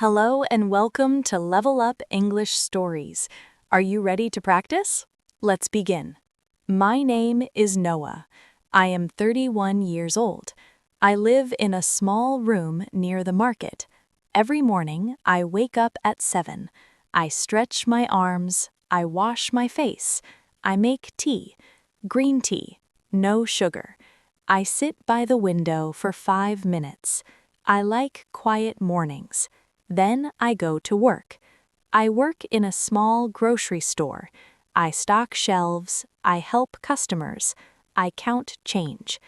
Hello and welcome to Level Up English Stories. Are you ready to practice? Let's begin. My name is Noah. I am 31 years old. I live in a small room near the market. Every morning, I wake up at 7. I stretch my arms. I wash my face. I make tea. Green tea. No sugar. I sit by the window for 5 minutes. I like quiet mornings. Then I go to work. I work in a small grocery store. I stock shelves. I help customers. I count change.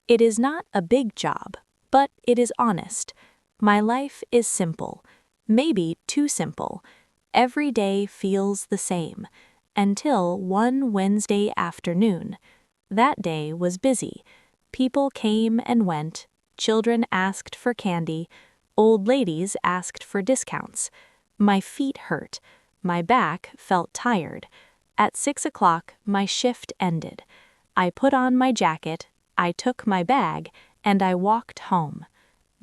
It is not a big job, but it is honest. My life is simple, maybe too simple. Every day feels the same, until one Wednesday afternoon. That day was busy. People came and went. Children asked for candy. Old ladies asked for discounts. My feet hurt. My back felt tired. At 6 o'clock, my shift ended. I put on my jacket, I took my bag, and I walked home.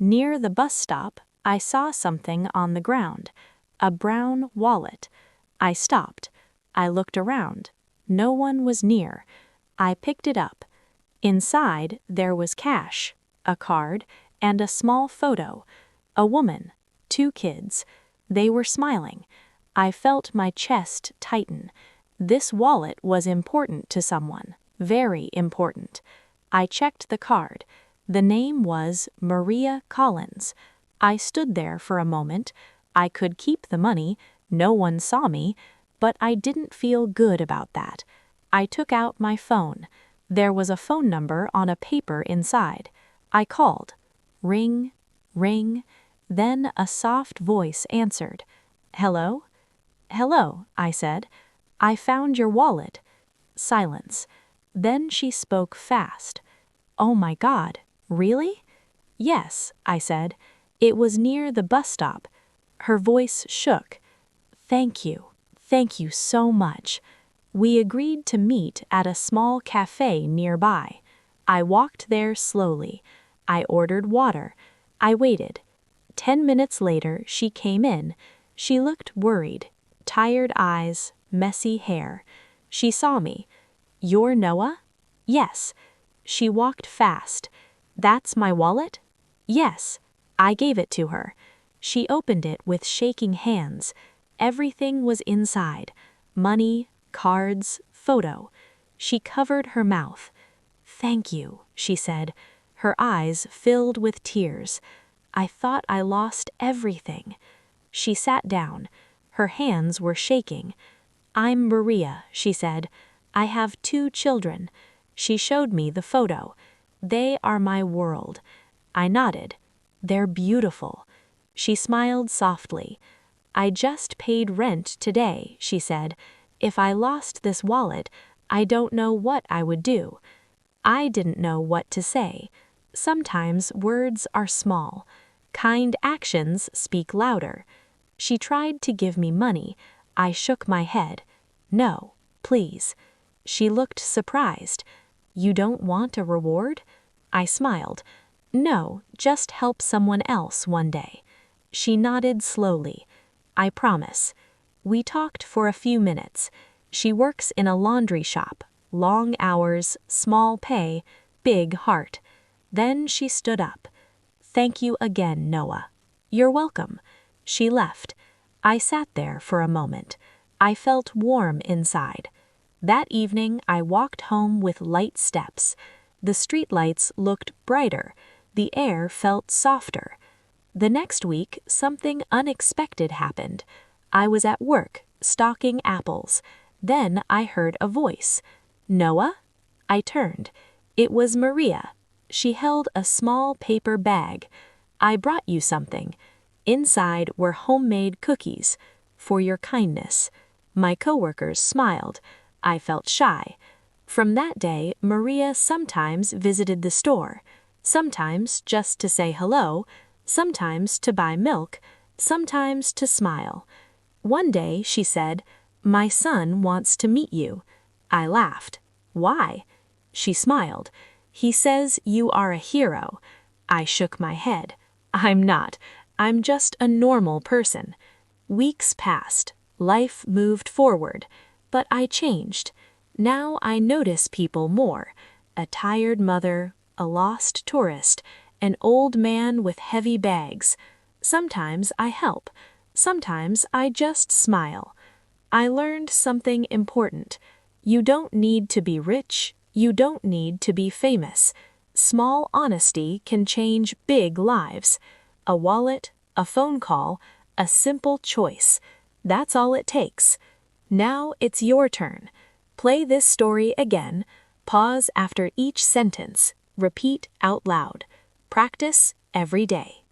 Near the bus stop, I saw something on the ground, a brown wallet. I stopped. I looked around. No one was near. I picked it up. Inside, there was cash, a card, and a small photo. A woman, 2 kids. They were smiling. I felt my chest tighten. This wallet was important to someone, very important. I checked the card. The name was Maria Collins. I stood there for a moment. I could keep the money. No one saw me, but I didn't feel good about that. I took out my phone. There was a phone number on a paper inside. I called. Ring, ring. Then a soft voice answered. Hello? Hello, I said. I found your wallet. Silence. Then she spoke fast. Oh my God, really? Yes, I said. It was near the bus stop. Her voice shook. Thank you so much. We agreed to meet at a small cafe nearby. I walked there slowly. I ordered water. I waited. 10 minutes later, she came in. She looked worried, tired eyes, messy hair. She saw me. You're Noah? Yes. She walked fast. That's my wallet? Yes. I gave it to her. She opened it with shaking hands. Everything was inside. Money, cards, photo. She covered her mouth. Thank you, she said. Her eyes filled with tears. I thought I lost everything. She sat down. Her hands were shaking. I'm Maria, she said. I have 2 children. She showed me the photo. They are my world. I nodded. They're beautiful. She smiled softly. I just paid rent today, she said. If I lost this wallet, I don't know what I would do. I didn't know what to say. Sometimes words are small. Kind actions speak louder. She tried to give me money. I shook my head. No, please. She looked surprised. You don't want a reward? I smiled. No, just help someone else one day. She nodded slowly. I promise. We talked for a few minutes. She works in a laundry shop. Long hours, small pay, big heart. Then she stood up. Thank you again, Noah. You're welcome. She left. I sat there for a moment. I felt warm inside. That evening, I walked home with light steps. The streetlights looked brighter. The air felt softer. The next week, something unexpected happened. I was at work, stocking apples. Then I heard a voice. Noah? I turned. It was Maria. She held a small paper bag. I brought you something. Inside were homemade cookies. For your kindness. My coworkers smiled. I felt shy. From that day, Maria sometimes visited the store. Sometimes just to say hello. Sometimes to buy milk. Sometimes to smile. One day she said, My son wants to meet you. I laughed. Why? She smiled. He says you are a hero. I shook my head. I'm not. I'm just a normal person. Weeks passed, life moved forward, but I changed. Now I notice people more. A tired mother, a lost tourist, an old man with heavy bags. Sometimes I help, sometimes I just smile. I learned something important. You don't need to be rich, you don't need to be famous. Small honesty can change big lives. A wallet, a phone call, a simple choice. That's all it takes. Now it's your turn. Play this story again. Pause after each sentence. Repeat out loud. Practice every day.